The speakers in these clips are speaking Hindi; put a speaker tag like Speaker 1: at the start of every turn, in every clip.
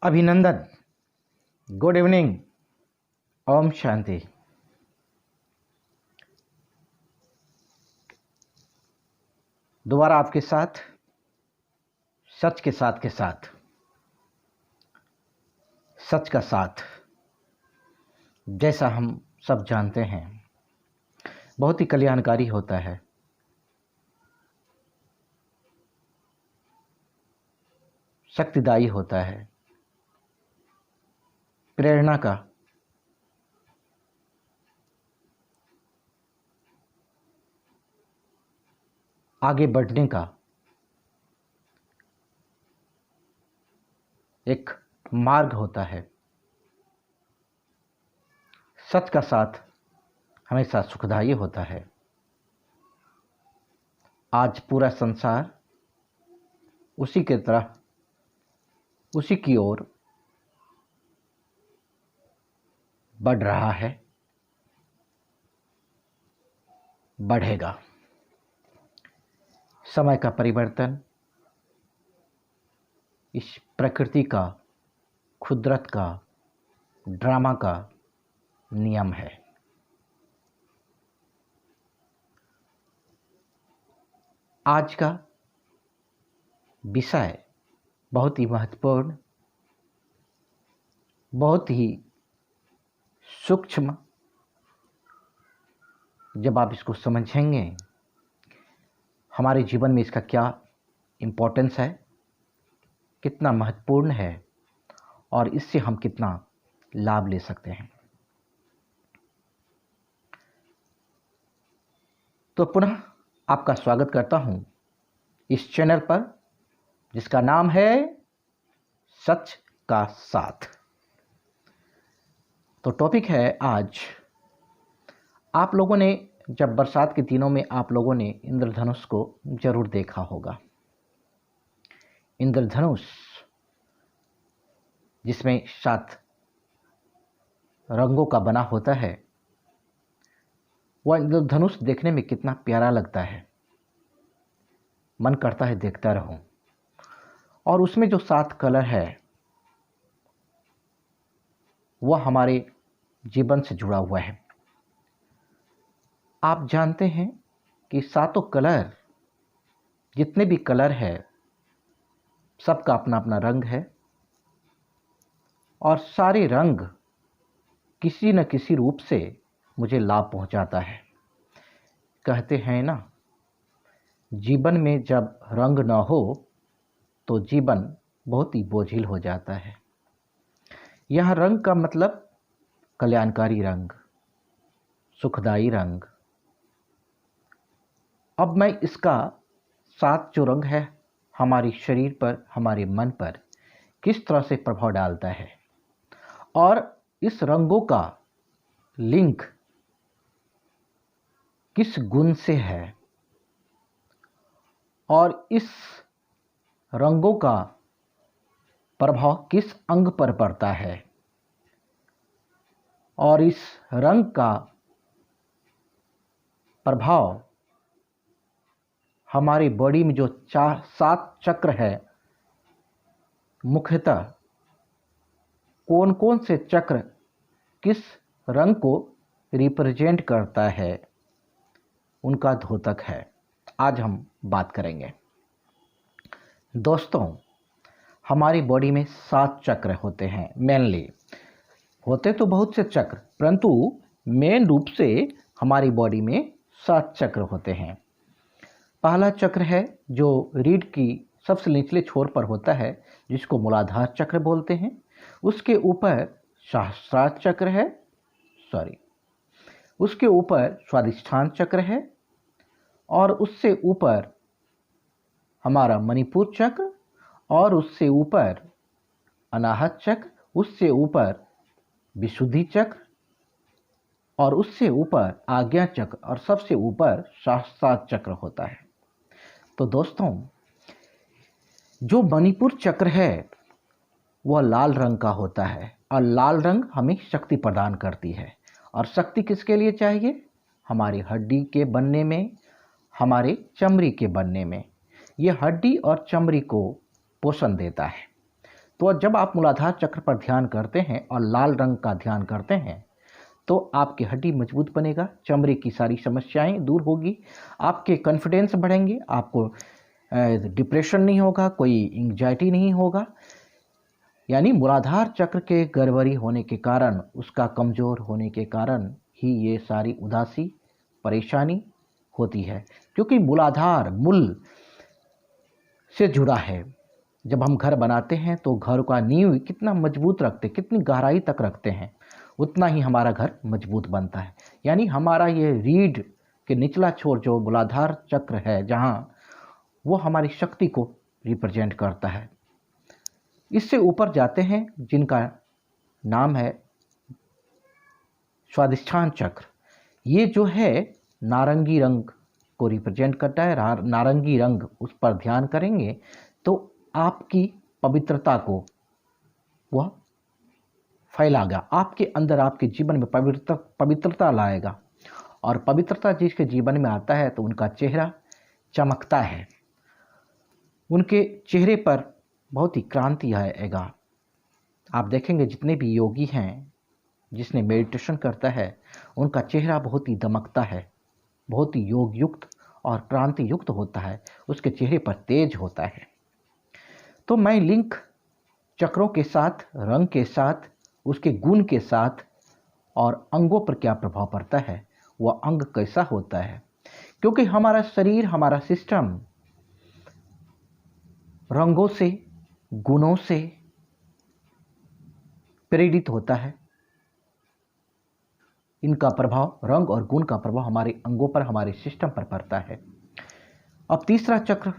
Speaker 1: अभिनंदन। Good evening. ओम शांति। दोबारा आपके साथ सच के साथ सच का साथ, जैसा हम सब जानते हैं, बहुत ही कल्याणकारी होता है। शक्तिदायी होता है, प्रेरणा का, आगे बढ़ने का एक मार्ग होता है। सच का साथ हमेशा सुखदायी होता है। आज पूरा संसार उसी की तरह, उसी की ओर बढ़ रहा है, बढ़ेगा। समय का परिवर्तन इस प्रकृति का, कुदरत का, ड्रामा का नियम है। आज का विषय बहुत ही महत्वपूर्ण, बहुत ही सूक्ष्म। जब आप इसको समझेंगे, हमारे जीवन में इसका क्या इम्पोर्टेंस है, कितना महत्वपूर्ण है और इससे हम कितना लाभ ले सकते हैं। तो पुनः आपका स्वागत करता हूं इस चैनल पर, जिसका नाम है सच का साथ। तो टॉपिक है आज, आप लोगों ने जब बरसात के दिनों में आप लोगों ने इंद्रधनुष को जरूर देखा होगा। इंद्रधनुष जिसमें 7 रंगों का बना होता है, वह इंद्रधनुष देखने में कितना प्यारा लगता है, मन करता है देखता रहूं। और उसमें जो 7 कलर है वह हमारे जीवन से जुड़ा हुआ है। आप जानते हैं कि 7 कलर, जितने भी कलर है, सबका अपना अपना रंग है और सारे रंग किसी न किसी रूप से मुझे लाभ पहुंचाता है। कहते हैं ना, जीवन में जब रंग न हो तो जीवन बहुत ही बोझिल हो जाता है। यह रंग का मतलब कल्याणकारी रंग, सुखदायी रंग। अब मैं इसका 7 जो रंग है हमारे शरीर पर, हमारे मन पर किस तरह से प्रभाव डालता है और इस रंगों का लिंक किस गुण से है और इस रंगों का प्रभाव किस अंग पर पड़ता है और इस रंग का प्रभाव हमारी बॉडी में जो 7 चक्र है, मुख्यतः कौन कौन से चक्र किस रंग को रिप्रेजेंट करता है, उनका द्योतक है, आज हम बात करेंगे। दोस्तों, हमारी बॉडी में 7 चक्र होते हैं। मेनली होते तो बहुत से चक्र, परंतु मेन रूप से हमारी बॉडी में 7 चक्र होते हैं। पहला चक्र है जो रीढ़ की सबसे निचले छोर पर होता है, जिसको मूलाधार चक्र बोलते हैं। उसके ऊपर सहस्त्रार चक्र है, उसके ऊपर स्वादिष्ठान चक्र है और उससे ऊपर हमारा मणिपुर चक्र और उससे ऊपर अनाहत चक्र, उससे ऊपर विशुद्धि चक्र और उससे ऊपर आज्ञा चक्र और सबसे ऊपर सहस्त्रार चक्र होता है। तो दोस्तों, जो मणिपुर चक्र है वह लाल रंग का होता है और लाल रंग हमें शक्ति प्रदान करती है। और शक्ति किसके लिए चाहिए? हमारी हड्डी के बनने में, हमारे चमड़ी के बनने में। यह हड्डी और चमड़ी को पोषण देता है। तो जब आप मूलाधार चक्र पर ध्यान करते हैं और लाल रंग का ध्यान करते हैं तो आपकी हड्डी मजबूत बनेगा, चमड़े की सारी समस्याएं दूर होगी, आपके कॉन्फिडेंस बढ़ेंगे, आपको डिप्रेशन नहीं होगा, कोई एंग्जाइटी नहीं होगा। यानी मूलाधार चक्र के गड़बड़ी होने के कारण, उसका कमज़ोर होने के कारण ही ये सारी उदासी परेशानी होती है, क्योंकि मूलाधार मूल से जुड़ा है। जब हम घर बनाते हैं तो घर का नींव कितना मजबूत रखते, कितनी गहराई तक रखते हैं, उतना ही हमारा घर मजबूत बनता है। यानी हमारा ये रीढ़ के निचला छोर जो मूलाधार चक्र है, जहाँ वो हमारी शक्ति को रिप्रेजेंट करता है। इससे ऊपर जाते हैं जिनका नाम है स्वादिष्ठान चक्र। ये जो है नारंगी रंग को रिप्रेजेंट करता है। नारंगी रंग, उस पर ध्यान करेंगे तो आपकी पवित्रता को वह फैलाएगा, आपके अंदर, आपके जीवन में पवित्रता लाएगा। और पवित्रता जिसके जीवन में आता है तो उनका चेहरा चमकता है, उनके चेहरे पर बहुत ही क्रांति आएगा। आप देखेंगे जितने भी योगी हैं, जिसने मेडिटेशन करता है, उनका चेहरा बहुत ही दमकता है, बहुत ही योग युक्त और क्रांति युक्त होता है, उसके चेहरे पर तेज होता है। तो मैं लिंक चक्रों के साथ, रंग के साथ, उसके गुण के साथ और अंगों पर क्या प्रभाव पड़ता है, वह अंग कैसा होता है, क्योंकि हमारा शरीर, हमारा सिस्टम रंगों से, गुणों से प्रेरित होता है। इनका प्रभाव, रंग और गुण का प्रभाव हमारे अंगों पर, हमारे सिस्टम पर पड़ता है। अब तीसरा चक्र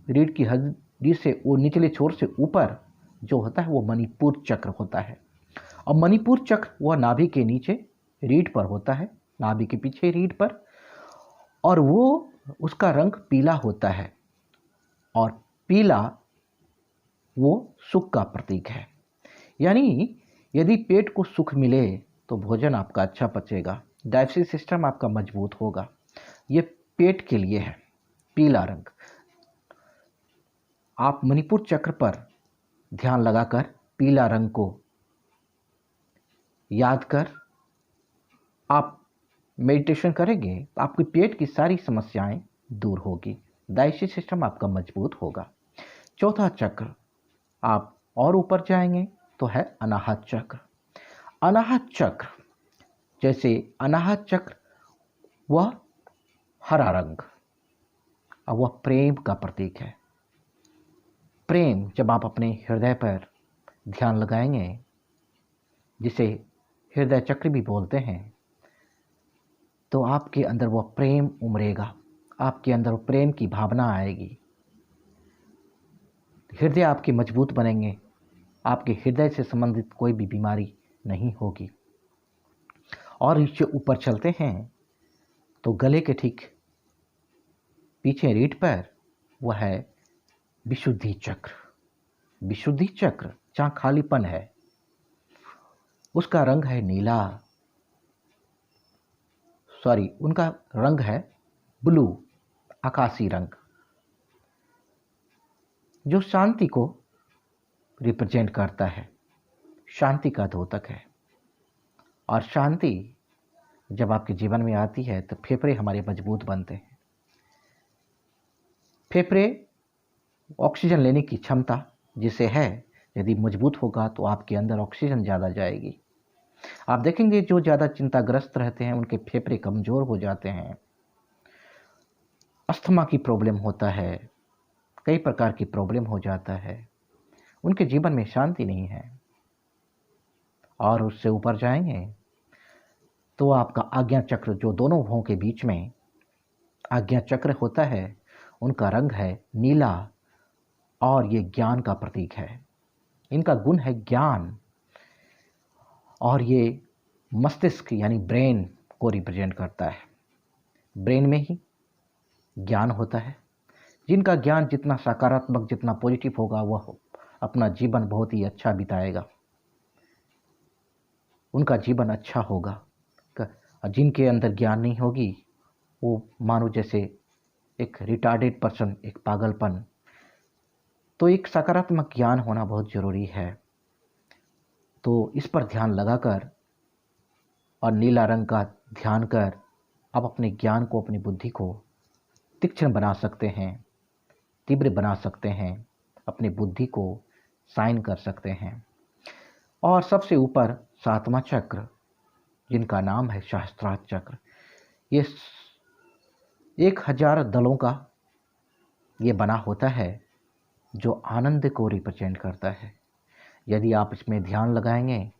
Speaker 1: रीढ़ की हड्डी से वो निचले छोर से ऊपर जो होता है वो मणिपुर चक्र होता है। अब मणिपुर चक्र वह नाभि के नीचे रीढ़ पर होता है, नाभि के पीछे रीढ़ पर, और वो उसका रंग पीला होता है। और पीला वो सुख का प्रतीक है। यानी यदि पेट को सुख मिले तो भोजन आपका अच्छा पचेगा, डाइजेस्टिव सिस्टम आपका मजबूत होगा। ये पेट के लिए है पीला रंग। आप मणिपुर चक्र पर ध्यान लगाकर पीला रंग को याद कर आप मेडिटेशन करेंगे तो आपके पेट की सारी समस्याएं दूर होगी, डाइजेस्टिव सिस्टम आपका मजबूत होगा। चौथा चक्र आप और ऊपर जाएंगे तो है अनाहत चक्र। अनाहत चक्र, जैसे अनाहत चक्र वह हरा रंग, और वह प्रेम का प्रतीक है। प्रेम, जब आप अपने हृदय पर ध्यान लगाएंगे, जिसे हृदय चक्र भी बोलते हैं, तो आपके अंदर वह प्रेम उमड़ेगा, आपके अंदर वो प्रेम की भावना आएगी, हृदय आपके मजबूत बनेंगे, आपके हृदय से संबंधित कोई भी बीमारी नहीं होगी। और इससे ऊपर चलते हैं तो गले के ठीक पीछे रीढ़ पर वह है विशुद्धि चक्र। विशुद्धि चक्र जहाँ खालीपन है, उसका रंग है नीला, उनका रंग है ब्लू, आकाशी रंग, जो शांति को रिप्रेजेंट करता है, शांति का द्योतक है। और शांति जब आपके जीवन में आती है तो फेफड़े हमारे मजबूत बनते हैं। फेफड़े ऑक्सीजन लेने की क्षमता जिसे है, यदि मजबूत होगा तो आपके अंदर ऑक्सीजन ज़्यादा जाएगी। आप देखेंगे जो ज़्यादा चिंताग्रस्त रहते हैं उनके फेफड़े कमज़ोर हो जाते हैं, अस्थमा की प्रॉब्लम होता है, कई प्रकार की प्रॉब्लम हो जाता है, उनके जीवन में शांति नहीं है। और उससे ऊपर जाएंगे तो आपका आज्ञा चक्र, जो दोनों भौं के बीच में आज्ञा चक्र होता है, उनका रंग है नीला, और ये ज्ञान का प्रतीक है। इनका गुण है ज्ञान, और ये मस्तिष्क यानी ब्रेन को रिप्रेजेंट करता है। ब्रेन में ही ज्ञान होता है। जिनका ज्ञान जितना सकारात्मक, जितना पॉजिटिव होगा, वह अपना जीवन बहुत ही अच्छा बिताएगा, उनका जीवन अच्छा होगा। जिनके अंदर ज्ञान नहीं होगी, वो मानो जैसे एक रिटार्डेड पर्सन, एक पागलपन, तो एक सकारात्मक ज्ञान होना बहुत ज़रूरी है। तो इस पर ध्यान लगाकर और नीला रंग का ध्यान कर आप अपने ज्ञान को, अपनी बुद्धि को तीक्ष्ण बना सकते हैं, तीव्र बना सकते हैं, अपनी बुद्धि को शाइन कर सकते हैं। और सबसे ऊपर 7वां चक्र, जिनका नाम है सहस्त्रार चक्र, ये 1000 दलों का ये बना होता है, जो आनंद को रिप्रेजेंट करता है। यदि आप इसमें ध्यान लगाएंगे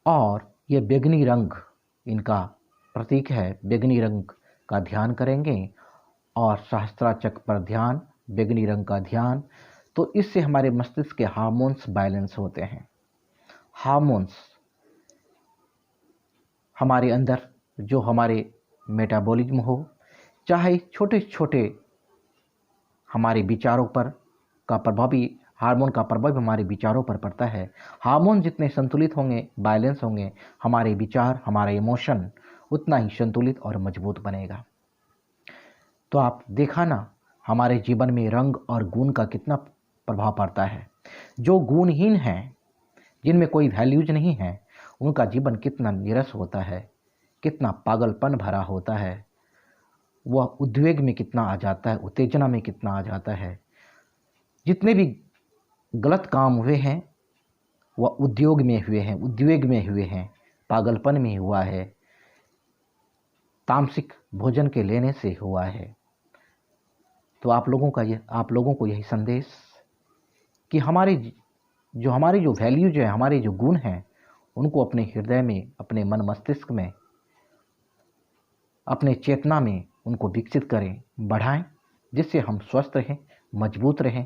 Speaker 1: और ये बैंगनी रंग इनका प्रतीक है, बैंगनी रंग का ध्यान करेंगे और सहस्त्रार चक्र पर ध्यान, बैंगनी रंग का ध्यान, तो इससे हमारे मस्तिष्क के हार्मोन्स बैलेंस होते हैं। हार्मोन्स हमारे अंदर जो हमारे मेटाबॉलिज्म हो, चाहे छोटे छोटे हमारे विचारों पर का प्रभाव भी, हार्मोन का प्रभाव हमारे विचारों पर पड़ता है। हार्मोन जितने संतुलित होंगे, बैलेंस होंगे, हमारे विचार, हमारा इमोशन उतना ही संतुलित और मजबूत बनेगा। तो आप देखा ना, हमारे जीवन में रंग और गुण का कितना प्रभाव पड़ता है। जो गुणहीन हैं, जिनमें कोई वैल्यूज नहीं है, उनका जीवन कितना नीरस होता है, कितना पागलपन भरा होता है, वह उद्वेग में कितना आ जाता है, उत्तेजना में कितना आ जाता है। जितने भी गलत काम हुए हैं वह उद्योग में हुए हैं, उद्वेग में हुए हैं, पागलपन में हुआ है, तामसिक भोजन के लेने से हुआ है। तो आप लोगों को यही संदेश कि हमारी जो वैल्यूज है, हमारे जो गुण हैं, उनको अपने हृदय में, अपने मन मस्तिष्क में, अपने चेतना में उनको विकसित करें, बढ़ाएं, जिससे हम स्वस्थ रहें, मजबूत रहें,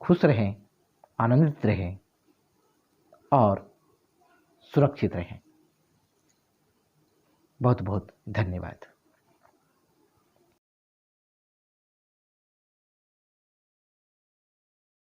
Speaker 1: खुश रहें, आनंदित रहें और सुरक्षित रहें। बहुत बहुत धन्यवाद।